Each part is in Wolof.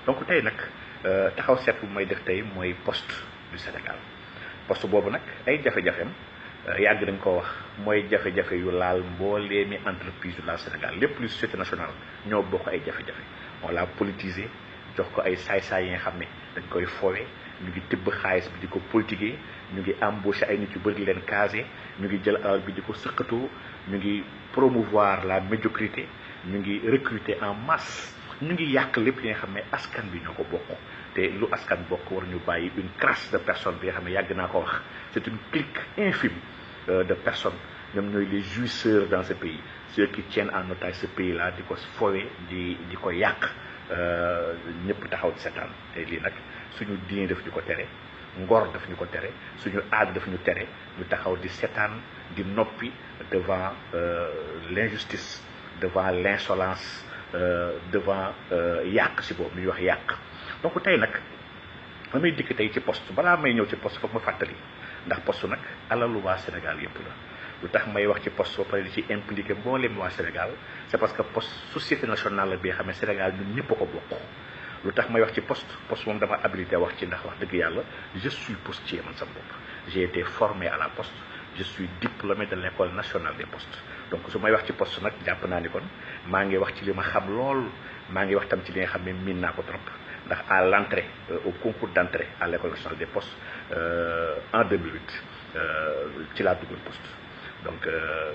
donc tey nag taxaw seetlu bu may def tey mooy poste du Sénégal poste boobu nag ay jafe-jafeem yàgg nañ ko wax mooy jafe-jafe yu laal mbooleemi entreprise yu laal Sénégal lépp lu société nationale ñoo bokk ay jafe-jafe on l'a politisé jox ko ay saay-saay yi nga xam ne dañ koy fowe ñu ngi tibb xaalis bi di ko politiquer ñu ngi embauché ay nit yu bëri leen casé ñu ngi jël alal bi di ko sëqatoo ñu ngi promouvoir la médiocrité ñu ngi recruter en masse ñu ngi yàq lépp li nga xam ne askan bi ñoo ko bokk te lu askan bokk war ñu bàyyi une crasse de personnes bi nga xam ne yàgg naa ko wax c'est une clique infime de personnes ñoom ñooy les jouisseurs dans ce pays ceux qui tiennent en otage ce pays là di ko fowe di ko yàq ñëpp taxaw di seetaan te lii nag suñu diine daf ñu ko tere ngor daf ñu ko tere suñu aada daf ñu tere ñu taxaw di seetaan di noppi devant l'injustice devant l'insolence devant yàq si boobu ñuy wax yàq donc tey nag damay dikk tey ci poste balaa may ñëw ci poste foog ma fàttali ndax poste nag alalu waa Sénégal yëpp la lu tax may wax ci poste ba pare di ci impliqué mboolem waa Sénégal c'est parce que poste société nationale la bi nga xam ne Sénégal ñun ñëpp a ko bokk lu tax may wax ci poste moom dama habilité wax ci ndax wax dëgg yàlla je suis postier man sama bopp j'ai été formé à la poste je suis diplômé de l'école nationale des postes donc su may wax ci poste nag jàpp naa ni kon maa ngi wax ci li ma xam lool maa ngi wax tam ci li nga xam ne miin naa ko trop ndax à l'entrée au concours d'entrée à l'école nationale des postes en 2008 ci laa duggoon poste donc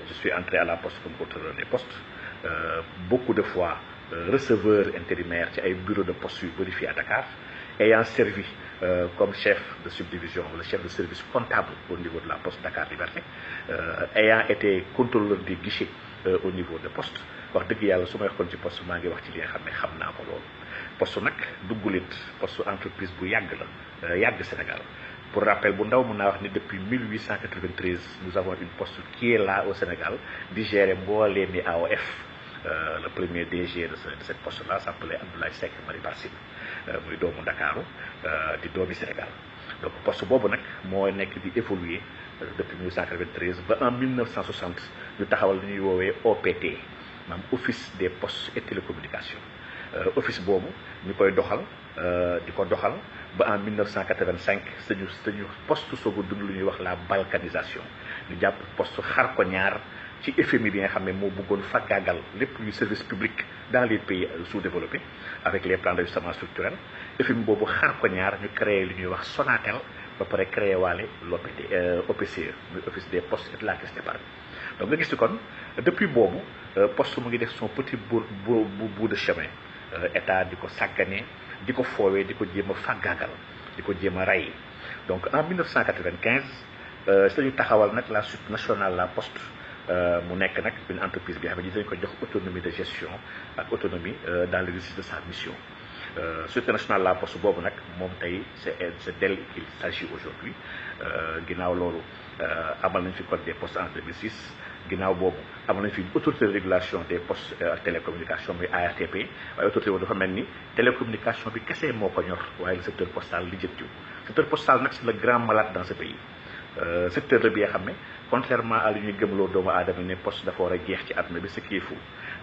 je suis entré à la poste comme contrôleur des postes beaucoup de fois receveur intérimaire ci ay bureau de poste yu bëri fii à Dakar ayant servi comme chef de subdivision le chef de service comptable au niveau de la poste Dakar Liberté ayant été contrôleur des guichets au niveau de poste wax dëgg yàlla su may waxoon ci poste maa ngi wax ci li nga xam ne xam naa ko loolu poste nag duggulit poste entreprise bu yàgg la yàgg Sénégal pour rappel bu ndaw mun naa wax ni depuis 1893 nous avons une poste qui est là au Sénégal di gérer mbooleem mi AOF le premier DG de cette poste là s'appelait Abdoulaye Seck Mari Barsine muy doomu Ndakaaru di doomi Sénégal donc poste boobu nag moo nekk di évoluer depuis 1893 ba en 1960 ñu taxawal lu ñuy woowee OPT maanaam office des postes et télécommunications office boobu ñu koy doxal di ko doxal ba en 1985 sañu poste soog a dund lu ñuy wax la balkanisation ñu jàpp poste xar ko ñaar ci FMI bi nga xam ne moo bëggoon faggaagal lépp luy service public dans les pays sous-développés avec les plans d'ajustement structurel FMI boobu xar ko ñaar ñu créé lu ñuy wax Sonatel ba pare créé waale l'OPT OPCE muy office des postes et de la caisse d'épargne donc nga gis ni kon depuis boobu poste mu ngi def son petit bout de chemin état di ko sàggane di ko foowee di ko jéem a faggaagal di ko jéem a rey donc en 1995 si lañu taxawal nag la Société nationale la poste mu nekk nag une entreprise bi nga xam ne dañ ko jox autonomie de gestion ak autonomie dans l'exercice de sa mission Société nationale la poste boobu nag moom tey c'est d'elle qu'il s'agit aujourd'hui ginnaaw loolu amal nañ fi code des postes en 2006 ginnaaw boobu amal nañ fi autorité de régulation des postes télécommunications muy ARTP waaye autorité boobu dafa mel ni télécommunication bi kese moo ko ñor waaye le secteur postal li jëttiw secteur postal nag c'est le grand malade dans ce pays secteur la bi nga xam ne contrairement à li ñuy gëmloo doomu aadama ne poste dafa war a jeex ci àdduna bi ce qui est fou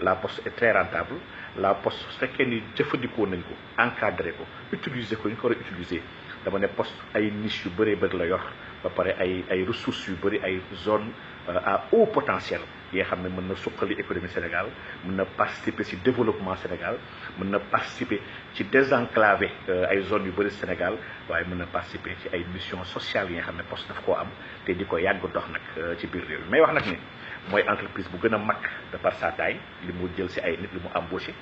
la poste est très rentable la poste su fekkee ni jëfandikoo nañ ko encadré ko utiliser ko ñu ko war a utiliser dama ne poste ay niche yu bëree bëri la yor ba pare ay ressources yu bëri ay zone à haut potentiel yi nga xam ne mën na suqali économie Sénégal mën na participer ci développement Sénégal mën na participer ci désenclaver ay zones yu bëri Sénégal waaye mën na participer ci ay missions sociales yi nga xam ne poste daf koo am te di ko yàgg dox nag ci biir réew mi may wax nag ni mooy entreprise bu gën a mag de par sa taille li mu jël ci ay nit li mu embauché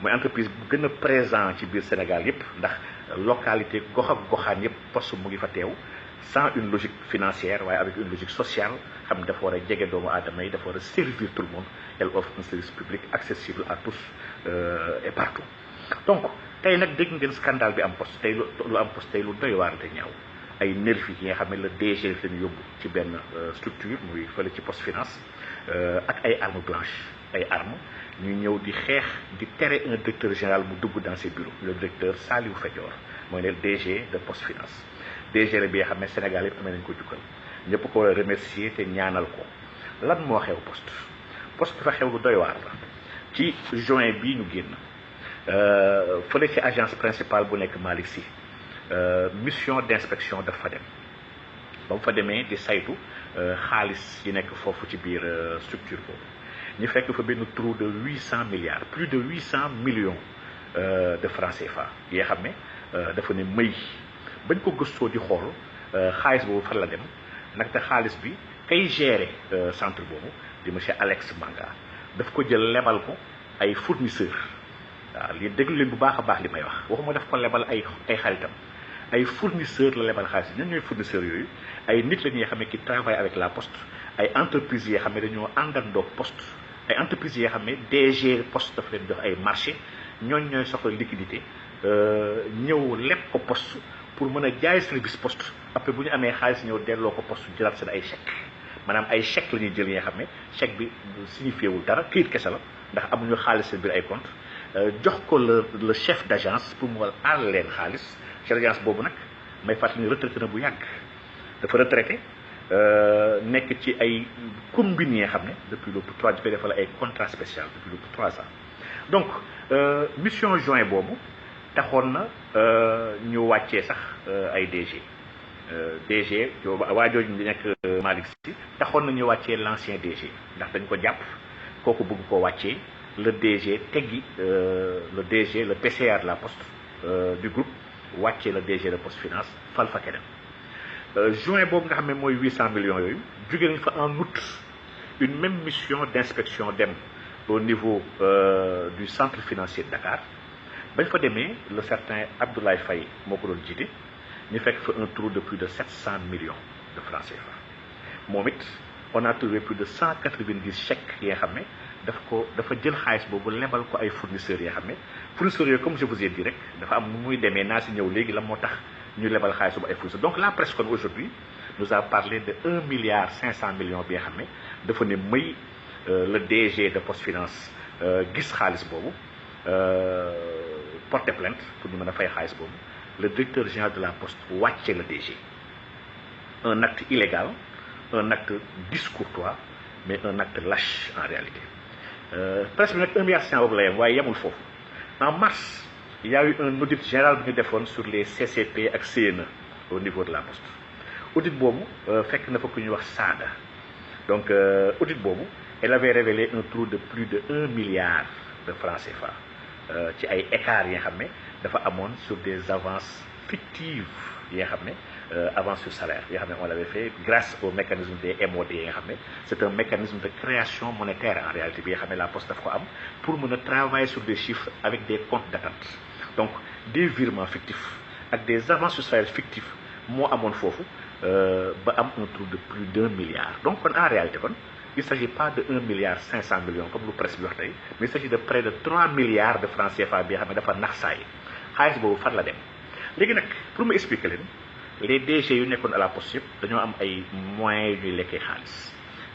mooy entreprise bu gën a présent ci biir Sénégal yépp ndax localité gox ak goxaan yépp poste mu ngi fa teew sans une logique financière waaye avec une logique sociale xam ne dafa war a jege doomu aadama yi dafa war a servir tout le monde elle offre un service public accessible à tous et partout donc tey nag dégg ngeen scandale bi am poste tey lu am poste tey lu doy waar te ñaaw ay nervi yi nga xam ne le DG leen yóbbu ci benn structure muy fële ci poste finance ak ay armes blanches ay armes ñu ñëw di xeex di tere un directeur général mu dugg dans ses bureaux le directeur Saliou Fedior mooy ne DG de poste finance DG la bi nga xam ne Sénégal yëpp amee nañu ko jukkal ñëpp ko war a remercier te ñaanal ko lan moo xew poste dafa xew lu doy waar la ci juin bii ñu génn fële ci agence principale bu nekk Malick Sy mission d'inspection daf fa dem ba mu fa demee di saytu xaalis yi nekk foofu ci biir structure boobu ñu fekk fa benn trou de 800 milliards plus de 800 millions de francs CFA yi xam ne dafa ne mëy bañ ko gëstoo di xool xaalis boobu fan la dem ndaxte xaalis bi kay gérer centre boobu di monsieur Alex Manga daf ko jël lebal ko ay fournisseurs waaw li déglu leen bu baax a baax li may wax waxuma daf ko lebal ay xaritam ay fournisseurs la lebal xaalis ñan ñooy fournisseurs yooyu ay nit la ñuy xam ne qui travaille avec la poste ay entreprises yi xam ne dañoo àndandoo poste ay entreprises yi xam ne DG poste dafa leen jox ay marché ñooñ ñooy soxla liquidité ñëw leb ko poste pour mën a jaay service poste après bu ñu amee xaalis ñëw delloo ko poste jëlaat seen ay chèque maanaam ay chèque la ñuy jël yi nga xam ne chèque bi signifié wul dara këyit kese la ndax amuñu xaalis seen biir ay compte jox ko le chef d'agence pour mu wal àll leen xaalis chef d'agence boobu nag may fàttali ni retraité na bu yàgg dafa retraité nekk ci ay combines yi nga xam ne depuis le 3 dafay defal ay contrat spécial depuis le 3 ans donc mission juin boobu taxoon na ñu wàccee sax ay DG waa jooju di nekk Malick Sy taxoon na ñu wàccee l'ancien DG ndax dañ ko jàpp kooku bëgg koo wàccee le DG teggi le DG le PCA de la poste du groupe wàccee le DG de poste finance fal fa keneen juin boobu nga xam ne mooy 800 millions yooyu jóge nañ fa en août une même mission d'inspection dem au niveau du centre financier de Dakar bañ fa demee le certain Abdoulaye Faye moo ko doon jiite ñu fekk fa un trou de plus de 700 millions de francs CFA moom it on a trouvé plus de 190 chèques yi nga xam ne dafa jël xaalis boobu lebal ko ay fournisseurs yi nga xam ne fournisseurs yooyu comme je vous ai dit rek dafa am nu muy demee naa si ñëw léegi la moo tax ñu lebal xaalis boobu ay fournisseurs donc la presse kon aujourd'hui nous a parlé de 1 milliard 500 millions bi nga xam ne dafa ne may le DG de Poste Finance gis xaalis boobu porter plainte pour ñu mën a fay xaalis boobu le directeur général de la poste wàcce le DG un acte illégal un acte discourtois mais un acte lâche en réalité presse bi nag 1 milliard 500 boobu la yem waaye yemul foofu en mars il y a eu un audit général bu ñu defoon sur les CCP ak CNE au niveau de la poste audit boobu fekk na fa ku ñuy wax Sada donc audit boobu elle avait révélé un trou de plus de 1 milliard de francs CFA ci ay écarts yi nga xam ne dafa amoon sur des avances fictives yi nga xam ne avance sur salaire yi nga xam ne on l'avait fait grâce au mécanisme des MOD yi nga xam ne c'est un mécanisme de création monétaire en réalité bi nga xam ne la poste daf ko am pour mën a travailler sur des chiffres avec des comptes d'attente donc des virements fictifs ak des avances sur salaire fictifs moo amoon foofu ba am un trou de plus d'1 milliard donc kon en réalité kon il ne s'agit pas de 1 milliard 500 millions comme lu presse bi wax tey mais il s'agit de près de 3 milliards de francs CFA bi nga xam ne dafa nax saay xaalis boobu fan la dem léegi nag pour mu expliquer leen les DG yu nekkoon à la poste yëpp dañoo am ay moyens yu ñuy lekkee xaalis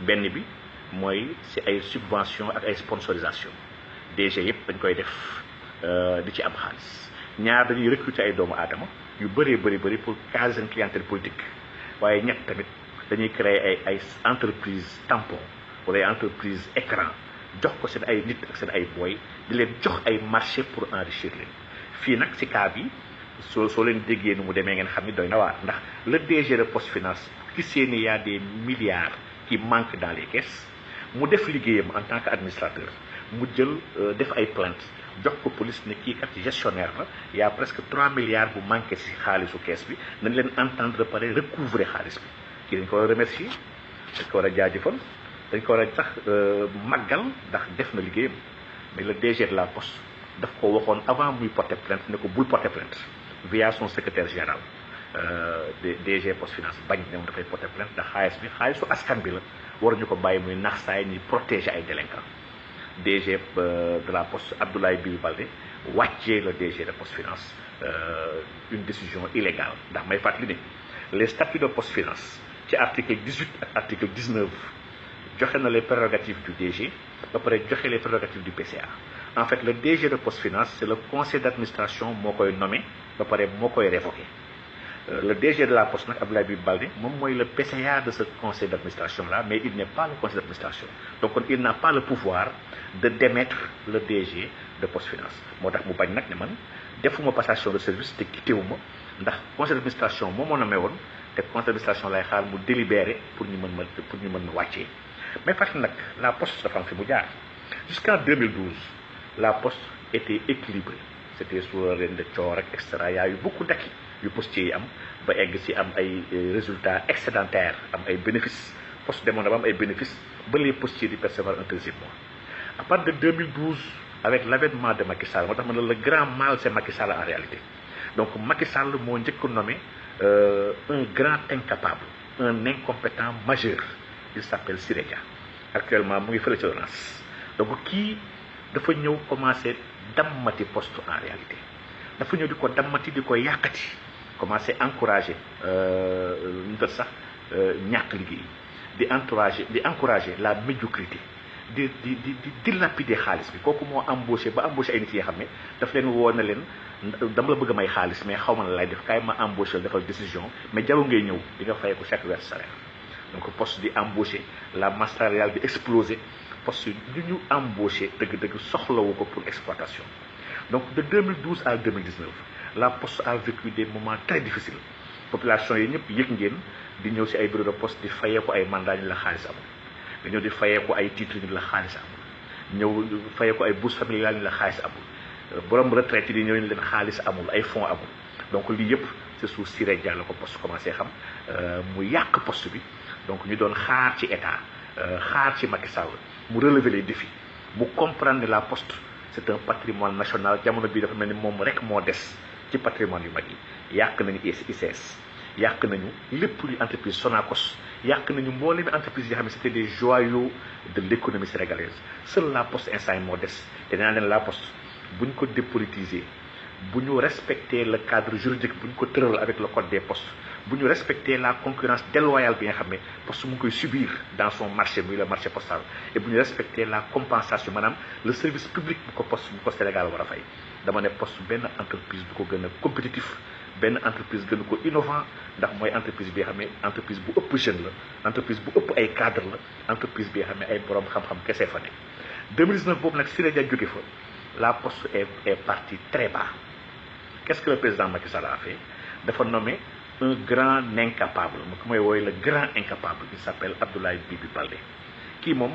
benn bi mooy ci ay subvention ak ay sponsorisation DG yëpp dañ koy def di ci am xaalis ñaar dañuy recruter ay doomu aadama yu bëree bëri pour caser seen clientèle politique waaye ñett tamit dañuy créer ay entreprise tampon wala ay entreprise écran jox ko seen ay nit ak seen ay booy di leen jox ay marché pour enrichir leen fii nag ci cas bi soo leen déggee nu mu demee ngeen xam ni doy na waar ndax le DG de Poste Finance qui sait ni y a des milliards qui manquent dans les caisses mu def liggéeyam en tant que administrateur mu jël def ay plainte jox ko police ne kii kat gestionnaire la y a presque 3 milliards bu manqué ci xaalisu caisse bi nañ leen entendre pare recouvrer xaalis bi kii dañ ko war a remercier dañ ko war a jaajëfal dañ ko war a sax màggal ndax def na liggéeyam mais le DG de la poste daf ko waxoon avant muy porter plainte ne ko bul porter plainte via son secrétaire général DG Poste Finance bañ ne moom dafay porter plainte ndax xaalis bi xaalisu askan bi la waruñu ko bàyyi muy nax saay ñuy protéger ay délinquants DG de la poste Abdoulaye Bibi Baldé wàccee le DG de Poste Finance une décision illégale ndax may fàttali ne les statuts de Poste Finance ci article 18 ak article 19 joxe na les prérogatives du DG ba pare joxe les prérogatives du PCA en fait le DG de Poste Finance c'est le conseil d'administration moo koy nommé ba pare moo koy révoqué Le DG de la Poste nag Abdoulaye Bibi Baldé moom mooy le PCA de ce conseil d'administration là, mais il n'est pas le conseil d'administration. Donc il n'a pas le pouvoir de démettre le DG de Poste Finance. moo tax mu bañ nag ne man defuma passation de service te quittéwuma ndax conseil d'administration moo ma nommé woon te conseil d'administration lay xaar mu délibéré pour ñu mën ma wàccee. mais fàttali nag la Poste dafa am fi mu jaar jusqu'en 2012 la Poste était équilibrée. C'était sous le règne de Thior ak et cetera. Il y a eu beaucoup d'acquis yu postiers yi am ba egg ci am ay résultats excédentaires am ay bénéfices Poste demoon na ba am ay bénéfices ba les postiers di percevoir un 13e mois. À partir de 2012 avec l'avènement de Macky Sall moo tax ma ne le grand mal c'est Macky Sall en réalité. Donc Macky Sall moo njëkk nommé un grand incapable, un incompétent majeur. Il s'appelle Siré Dia. Actuellement mu ngi fële ci ONAS. Donc kii dafa ñëw commencé dammati Poste en réalité dafa ñëw di ko dammati di ko yàqati commencé encourager ñu tal sax ñàkk liggéey di encourager la médiocrité di dilapider xaalis bi kooku moo embauché ay nit yi xam ne daf leen woo na leen dama la bëgg a may xaalis mais xaw ma la lay def kaay ma embauché defal décision mais jarul ngay ñëw di nga fay ko chaque weer salaire. Donc Poste di embauché la masse salariale di explosé Poste lu ñu embauché dëgg-dëgg soxlawu ko pour exploitation. Donc de 2012 à 2019 la Poste a vécu des moments très difficiles population yi ñëpp yëg ngeen di ñëw ci ay bureau de poste di fayee ko ay mandat ñu la xaalis amul nga ñëw di fayee ko ay titres ñu la xaalis amul ñëw fayee ko ay bourse familiale ñu la xaalis amul borom retraite yi di ñëw ñu leen xaalis amul ay fonds amul. Donc lii yëpp c'est sous Siré Dia la ko Poste commencé xam mu yàq Poste bi donc ñu doon xaar ci état xaar ci Macky Sall mu relever les défis mu comprendre ne la Poste c'est un patrimoine national jamono bii dafa mel ni moom rek moo des ci patrimoine yu mag yi yàq nañu ICS yàq nañu lépp luy entreprise Sonacos yàq nañu mboolemi entreprise yi xam ne c'était des joyaux de l'économie sénégalaise. Seule la Poste instant moo des te nee naa leen la Poste bu ñu ko dépolitiser bu ñu respecter le cadre juridique bu ñu ko tëral avec le code des postes bu ñu respecter la concurrence déloyale bi nga xam ne Poste mu ngi koy subir dans son marché muy le marché postal et bu ñu respecter la compensation maanaam le service public bu ko Sénégal war a fay dama ne Poste benn entreprise bu ko gën a compétitif benn entreprise gën ko innovant ndax mooy entreprise bi nga xam ne entreprise bu ëpp jeune la entreprise bu ëpp ay cadre la entreprise bi nga xam ne ay borom xam-xam kese fa ne 2019 boobu nag Siré Dia jóge fa la Poste est partie très bas. Qu'est-ce que le président Macky Sall a fait? Dafa nommer un grand incapable mu ko mooy wooyu le grand incapable qui s'appelle Abdoulaye Bibi Baldé kii moom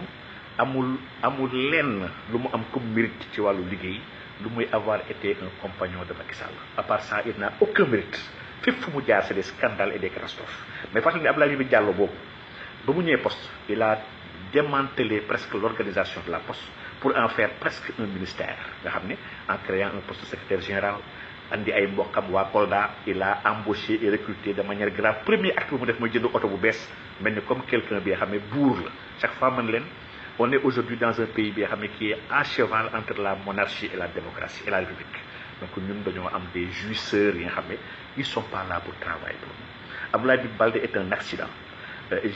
amul lenn lu mu am comme mérite ci wàllu liggéey lu muy avoir été un compagnon de Macky Sall. À part ça il n'a aucun mérite fépp fu mu jaar c'est des scandales et des catastrophes. Mais fàttali ne Abdoulaye Bibi Diallo boobu ba mu ñëwee Poste il a démantelé presque l'organisation de la Poste pour en faire presque un ministère nga xam ne en créant un poste de secrétaire général andi ay mbokkam waa Kolda il a embauché et recruté de manière grave premier acte bu mu def mooy jënd oto bu bees mel ni comme quelqu'un bi nga xam ne buur la chaque fois man leen on est aujourd'hui dans un pays bi nga xam ne qui est à cheval entre la monarchie et la démocratie et la république. Donc ñun dañoo am des jouisseurs yi nga xam ne ils sont pas là pour travailler pour nous. Abdoulaye Bibi Baldé est un accident.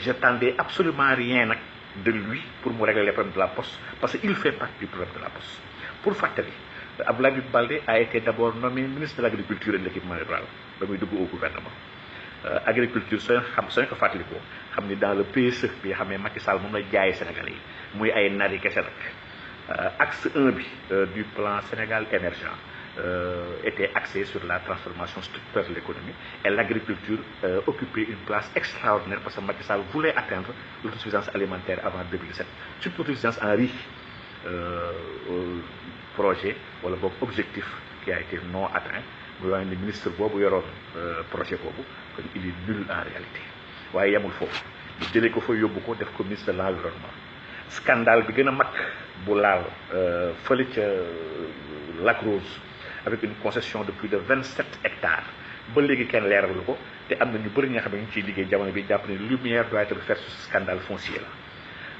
J'attendais absolument rien nag de lui pour mu régler les problèmes de la Poste parce qu'il fait partie du problème de la Poste. Pour fàttali Abdoulaye Bibi Baldé a été d'abord nommé ministre de l'agriculture et de l'équipement rural ba muy dugg au gouvernement. Agriculture soo ko fàttalikoo xam ni dans le PSE bi nga xam ne Macky Sall moom la jaayee Sénégalais yi muy ay nari kese nag axe 1 bi du plan Sénégal émergent était axé sur la transformation structurelle de l'économie et l'agriculture occupait une place extraordinaire parce que Macky Sall voulait atteindre l'autosuffisance alimentaire avant 2017 surtout l'autosuffisance en riz projet wala boog objectif qui a été non atteint muy wax ne ministre boobu yoroon projet boobu kon il est nul en réalité waaye yemul foofu ñu jëlee ko fa yóbbu ko def ko ministre de l'environnement scandale bi gën a mag bu laal fële ca Lac Rose avec une concession de plus de 27 hectares ba léegi kenn leeralu ko te am na ñu bëri ñi nga xam ne ñu ciy liggéey jamono bi jàpp ne lumière doit être faite sur ce scandale foncier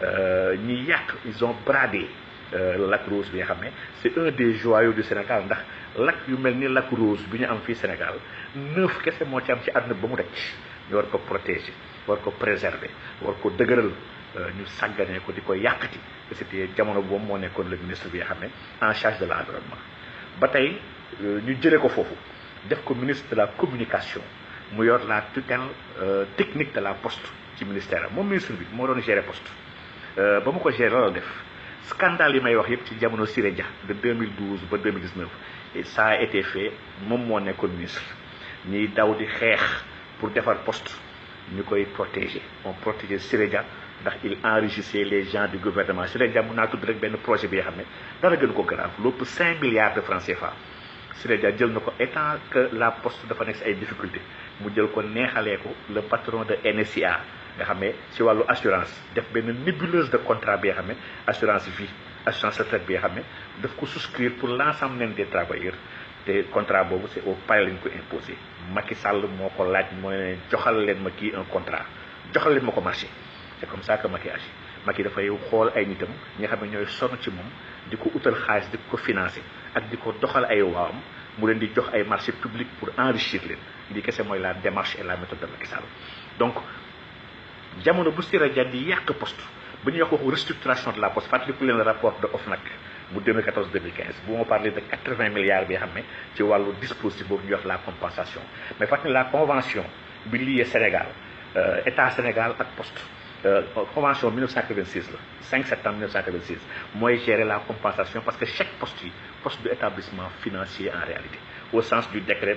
la ñi yàq ils ont bradé Lac Rose bi nga xam ne c'est un des joyaux du Sénégal ndax lac yu mel ni Lac Rose bi ñu am fii Sénégal 9 kese moo ci am ci àdduna ba mu daj ñu war ko protéger war ko préserver war ko dëgëral ñu sàgganee ko di ko yàqati te c'était jamono boobu moo nekkoon le ministre bi nga xam ne en charge de l'environnement ba tey ñu jëlee ko foofu def ko ministre de la communication mu yor la tutelle technique de la poste ci ministère moom ministre bi moo doon gérer poste ba mu ko gérer la def scandale yi may wax yëpp ci jamono Siré Dia de 2012 ba 2019 et ça a été fait moom moo nekkoon ministre ñiy daw di xeex pour defar poste ñu koy protéger on protéger Siré Dia ndax il enrichissait les gens du gouvernement Siré Dia mun naa tudd rek benn projet bi nga xam ne dara gën ko grave lépp 5 milliards de francs CFA Siré Dia jël na ko étant que la poste dafa nekk si ay difficultés mu jël ko neexalee ko le patron de NSIA nga xam ne si wàllu assurance def benn nébuleuse de contrat bi nga xam ne assurance vie assurance retraite bi nga xam ne daf ko souscrire pour l'ensemble même des travailleurs te contrat boobu c'est au palais lañ ko imposé Macky Sall moo ko laaj mooy ne joxal leen ma kii un contrat joxal leen ma ko marché c'est comme ça que Macky agit Macky dafay xool ay nitam ñi nga xam ne ñooy sonn ci moom di ko utal xaalis di ko financer ak di ko doxal ay waawam mu leen di jox ay marché public pour enrichir leen lii kese mooy la démarche et la méthode de Macky Sall donc jamono bu Siré Dia di yàq poste ba ñuy wax waxu restructuration de la poste fàttaliku leen le rapport de OFNAC bu 2014 2015 bu ma parlé de 80 milliards bi nga xam ne ci wàllu dispositif boobu ñuy wax la compensation mais fàttali la convention bi lié Sénégal état Sénégal ak poste convention 1986 la 5 septembre 1986 mooy gérer la compensation parce que chaque poste yi poste de établissement financier en réalité au sens du décret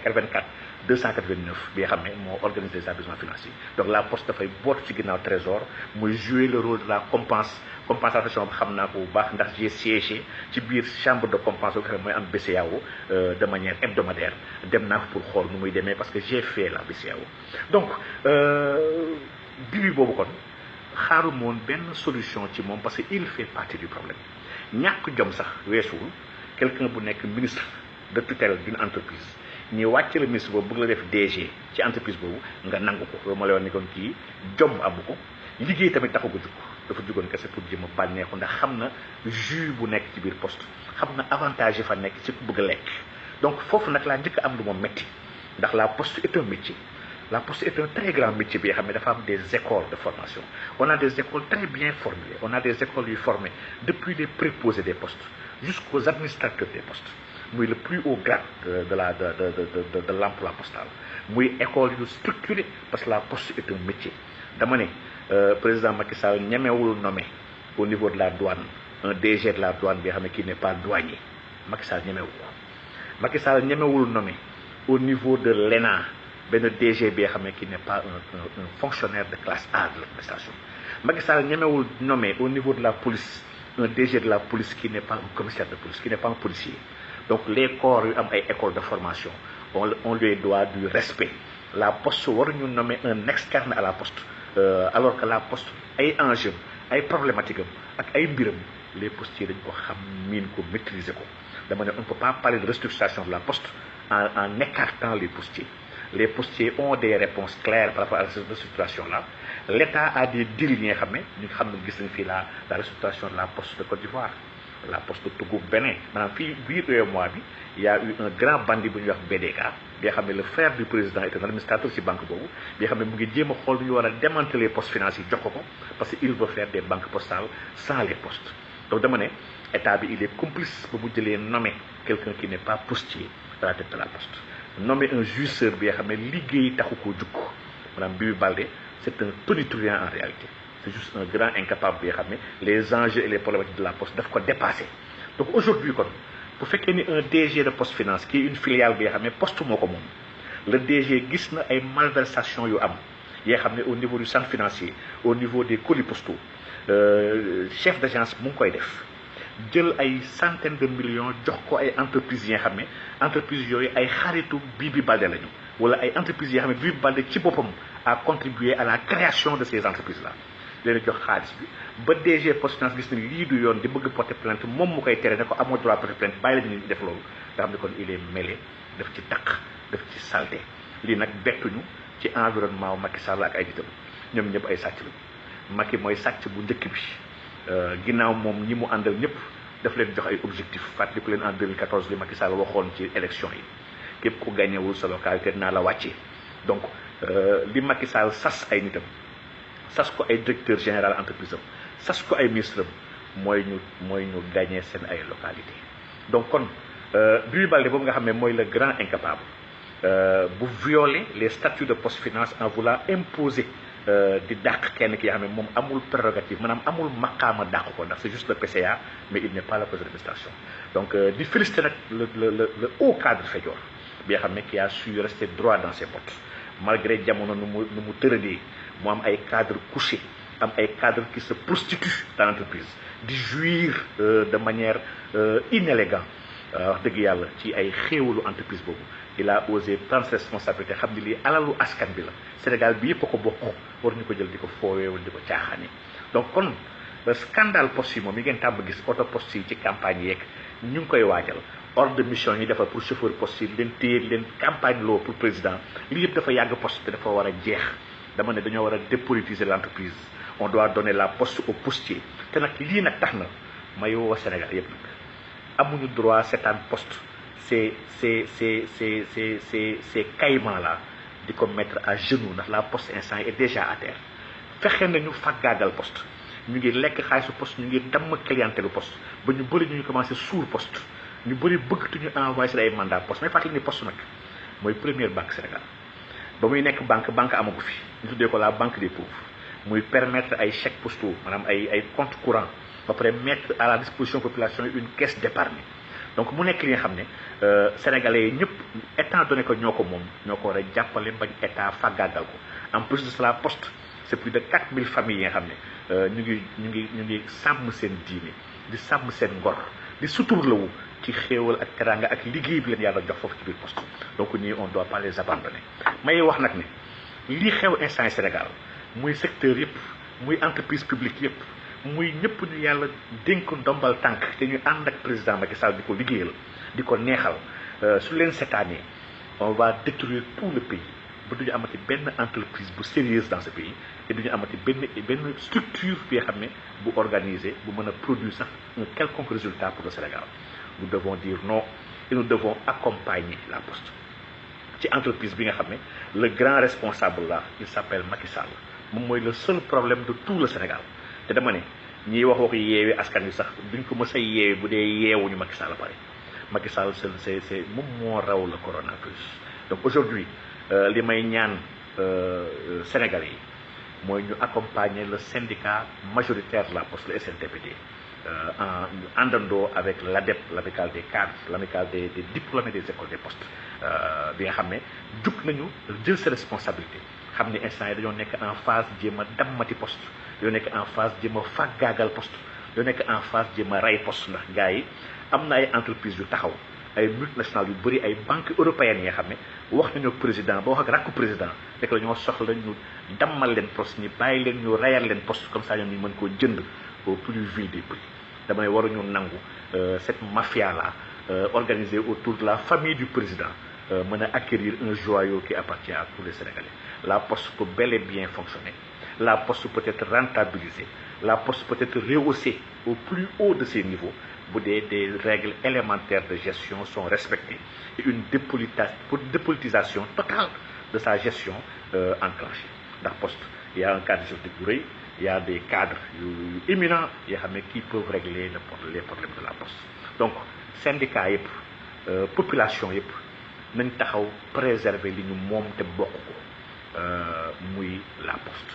84 289 bi nga xam ne moo organise les établissements financiers donc la poste dafay boot ci ginnaaw trésor muy jouer le rôle de la compensation bi xam naa ko bu baax ndax j'ai siégé ci biir chambre de compensation bi mooy am BCEAO de manière hebdomadaire dem naa pour xool nu muy demee parce que j'ai fait la BCEAO donc bibi boobu kon xaaru moon benn solution ci moom parce que il fait partie du problème ñàkk jom sax weesuwul quelqu'un bu nekk ministre de tutelle d'une entreprise ñi wàcc la ministre boobu bëgg la def DG ci entreprise boobu nga nangu ko loolu ma lay wax ni kon kii jom amu ko liggéey tamit taxu ko jug dafa jugoon kese pour jëm a bànneexu ndax xam na jus bu nekk ci biir poste xam na avantage yi fa nekk ci ku bëgg a lekk donc foofu nag laa njëkk am lu ma métti ndax la poste est un métier la poste est un très grand métier bi nga xam ne dafa am des écoles de formation on a des écoles très bien formées on a des écoles yu formées depuis les préposés des postes jusqu'aux administrateurs des postes muy le plus haut grade de l'emploi postal muy école yu structuré parce que la poste est un métier dama ne président Macky Sall ñemewul nommé au niveau de la douane un DG de la douane bi nga xam ne qui n'est pas douanier Macky Sall ñemewu ko Macky Sall ñemewul nommé au niveau de l'ENA benn DG bi nga xam ne qui n'est pas un fonctionnaire de classe A de l'administration Macky Sall ñemewul nommé au niveau de la police un DG de la police qui n'est pas un commissaire de police qui n'est pas un policier donc les corps yu am ay école de formation on lui doit du respect la poste waruñu nommer un externe à la poste alors que la poste ay enjeux ay problématiques am ak ay mbiram les postiers dañ ko xam miin ko maîtriser ko dama ne on ne peut pas parler de restructuration de la poste en écartant les postiers ont des réponses claires par rapport à cette restructuration là l'État a des deals yi nga xam ne ñu xam ne gis nañ fii la restructuration de la poste de Côte d'Ivoire la poste de Togo Bénin maanaam fii biir UEMOA bi il y a eu un grand bandit bu ñuy wax BDK bi nga xam ne le frère du président est un administrateur ci banque boobu bi nga xam ne mu ngi jéem a xool nu ñu war a démanteler postes financiers jox ko parce que il veut faire des banques postales sans les postes donc dama ne état bi il est complice ba mu jëlee nommer quelqu'un qui n'est pas postier à la tête de la poste nommer un jouisseur bi nga xam ne liggéey taxu koo jukk maanaam Bibi Baldé c'est un tonitruand en réalité c'est juste un grand incapable bi nga xam ne les enjeux et les problématiques de la poste daf ko dépassé donc aujourd'hui kon bu fekkee ni un DG de Poste Finance qui est une filiale bi nga xam ne poste moo ko moom le DG gis na ay malversations yu am yi nga xam ne au niveau du centre financier au niveau des colis postaux chef d'agence mu ngi koy def jël ay centaines de millions jox ko ay entreprises yi nga xam ne entreprises yooyu ay xaritu Bibi Baldé lañu wala ay entreprises yi nga xam ne Bibi Baldé ci boppam a contribué à la création de ces entreprises là leen jox xaalis bi ba DG Poste Finance gis ni lii du yoon di bëgg porter plainte moom mu koy tere ne ko amoo droit porter plainte bàyyi la ñu def loolu nga xam ne kon il est mêlé daf ci taq daf ci salté lii nag bettuñu ci environnement Macky Sall ak ay nitam ñoom ñëpp ay sàcc la Macky mooy sàcc bu njëkk bi ginnaaw moom ñi mu àndal ñëpp daf leen jox ay objectifs fàttaliku leen en 2014 li Macky Sall waxoon ci élection yi képp ku gagnéwul sa localité naa la wàccee donc li Macky Sall sas ay nitam sas ko ay directeur général entreprise am sas ko ay ministre am mooy ñu gagné seen ay localité donc kon Bibi Baldé boobu nga xam ne mooy le grand incapable bu violer les statuts de Poste Finance en voulant imposer di dàq kenn ki nga xam ne moom amul prérogative maanaam amul maqaama dàq ko ndax c'est juste le PCA mais il n'est pas le conseil d'administration. Donc di féliciter nag le haut cadre Fedior bi nga xam ne qui a su rester droit dans ses bottes malgré jamono nu mu tëradee mu am ay cadres couchés am ay cadres qui se prostituent dans l'entreprise di jouir de manière inélégante wax dëgg yàlla ci ay xéewalu entreprise boobu. Il a osé prendre ses responsabilités xam ne lii alalu askan bi la Sénégal bi yëpp a ko bokk war ñu ko jël di ko foowee wala di ko caaxaane donc kon scandale poste yi moom yi ngeen tàmm gis auto poste yi ci campagne yeeg ñu ngi koy waajal ordre de mission yi defal pour chauffeur poste yi leen téye leen campagne loo pour président lii yëpp dafa yàgg poste te dafa war a jeex dama ne dañoo war a dépolitiser l'entreprise on doit donner la poste au postier te nag lii nag tax na may woo Sénégal yëpp nag amuñu droit seetaan poste ces caïmans-là di ko mettre à genoux ndax la poste instant est déjà à terre fexe nañu faggaagal poste ñu ngi lekk xaalisu poste ñu ngi damm clientèle poste ba ñu bëri ñu ngi commencé suur poste ñu bëri bëggatuñu envoyé seen ay mandat poste may fàttali ni poste nag mooy première banque Sénégal ba muy nekk banque amagu fi ñu tuddee ko la banque des pauvres muy permettre ay chèques postaux maanaam ay compte courant ba pare mettre à la disposition population une caisse d'épargne donc mu nekk li nga xam ne sénégalais yi ñëpp étant donné que ñoo ko moom ñoo ko war a jàppale bañ état faggaagal ko en plus de cela poste c'est plus de 4000 familles yi nga xam ne ñu ngi sàmm seen diine di sàmm seen ngor di suturlawu ci xéewal ak teranga ak liggéey bi leen yàlla jox foofu ci biir poste donc ñii on doit pas les abandonner may wax nag ne lii xew instant Sénégal muy secteur yëpp muy entreprise publique yëpp muy ñëpp ñu yàlla dénk ndombal tànk te ñu ànd ak président Macky Sall di ko liggéeyal di ko neexal su leen seetaanee on va détruire tout le pays ba duñu amati benn entreprise bu sérieuse dans ce pays te duñu amati benn structure bi nga xam ne bu organisée bu mën a produire sax un quelconque résultat pour le Sénégal nous devons dire non et nous devons accompagner la poste ci entreprise bi nga xam ne le grand responsable là il s'appelle Macky Sall moom mooy le seul problème de tout le Sénégal te dama ne ñiy wax yeewi askan wi sax duñ ko mës a yeewi bu dee yeewuñu Macky Sall pare Macky Sall c'est moom moo raw le coronavirus. Donc aujourd'hui li may ñaan Sénégalais yi mooy ñu accompagner le syndicat majoritaire de la poste le SNTPD en àndandoo avec l'ADEP l'amicale des cadres l'amicale des diplômés des écoles des postes bi nga xam ne jug nañu jël ses responsabilités xam ne instant yi dañoo nekk en phase jéem a dammati poste dañoo nekk en phase jéem a faggaagal poste dañoo nekk en phase jéem a rey poste ndax gars yi am na ay entreprises yu taxaw ay multinationales yu bëri ay banques européennes yi nga xam ne wax nañu ak président ba wax ak rakku président rek la ñoo soxla ñu dammal leen poste ñu bàyyi leen ñu reyal leen poste comme ça ñoom ñu mën koo jënd au plus vil des prix damay waruñu nangu cette mafia là organisée autour de la famille du président mën a acquérir un joyau qui appartient à tous les Sénégalais. La poste peut bel et bien fonctionner, la poste peut être rentabilisée, la poste peut être rehaussée au plus haut de ses niveaux où des règles élémentaires de gestion sont respectées et une dépolitisation totale de sa gestion enclenchée. Dans la poste, il y a un cadre de Bourré, il y a des cadres éminents qui peuvent régler les problèmes de la poste. Donc, syndicats, population, nañ taxaw préserver li ñu moom te bokk ko muy la poste